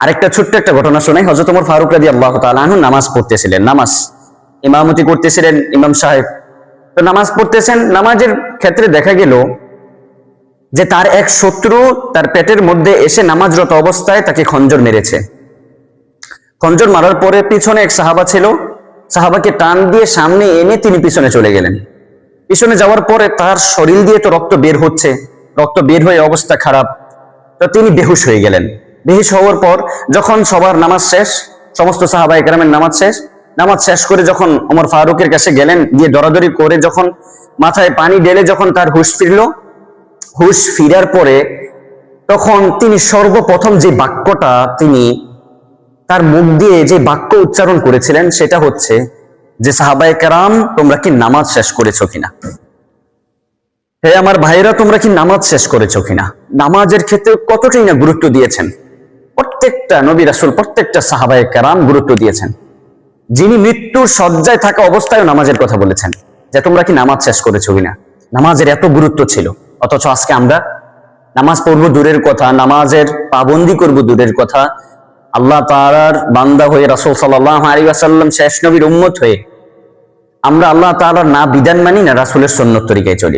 আরেকটা ছোট্ট একটা ঘটনা শোনাই। হযরত ওমর ফারুক রাদিয়াল্লাহু তাআলা আনহু নামাজ পড়তেছিলেন, নামাজ ইমামতি করতেছিলেন ইমাম সাহেব। তো নামাজ পড়তেছেন, নামাজের ক্ষেত্রে দেখা গেল যে তার এক শত্রু তার পেটের মধ্যে এসে নামাজরত অবস্থায় তাকে খঞ্জর মেরেছে। খঞ্জর মারার পরে পিছনে এক সাহাবা ছিল, সাহাবাকে টান দিয়ে সামনে এনে তিনি পিছনে চলে গেলেন। পিছনে যাওয়ার পরে তার শরীর দিয়ে তো রক্ত বের হচ্ছে, রক্ত বের হয়ে অবস্থা খারাপ। তো তিনি বেহুশ হয়ে গেলেন। বেহুশ হওয়ার পর যখন সবার নামাজ শেষ, সমস্ত সাহাবায়ে কেরামের নামাজ শেষ করে যখন ওমর ফারুকের কাছে গেলেন, গিয়ে দরাদরি করে যখন মাথায় পানি ঢেলে যখন তার হুঁশ ফিরল, হুঁশ ফিরার পরে তখন তিনি সর্বপ্রথম যে বাক্যটা তিনি তার মুখ দিয়ে যে বাক্য উচ্চারণ করেছিলেন সেটা হচ্ছে যে, সাহাবায়ে কেরাম তোমরা কি নামাজ শেষ করেছো কিনা? হে আমার ভাইরা, তোমরা কি নামাজ শেষ করেছো কিনা? নামাজের ক্ষেত্রে কতটাই না গুরুত্ব দিয়েছেন প্রত্যেকটা নবী রাসূল, প্রত্যেকটা সাহাবায়ে কেরাম গুরুত্ব দিয়েছেন। যিনি মৃত্যুর শয্যায় থাকা অবস্থায় নামাজের কথা বলেছেন যে তোমরা কি নামাজ শেষ করেছো কিনা। নামাজের এত গুরুত্ব ছিল, অথচ আজকে আমরা নামাজ পড়বো দূরের কথা, নামাজের পাবন্দি করবো দূরের কথা, আল্লাহ তাআলার বান্দা হয়ে রাসূল সাল্লাল্লাহু আলাইহি ওয়াসাল্লাম শেষ নবীর উম্মত হয়ে আমরা আল্লাহ তাআলার না বিধান মানি, না রাসূলের সুন্নাত তরিকায় চলি।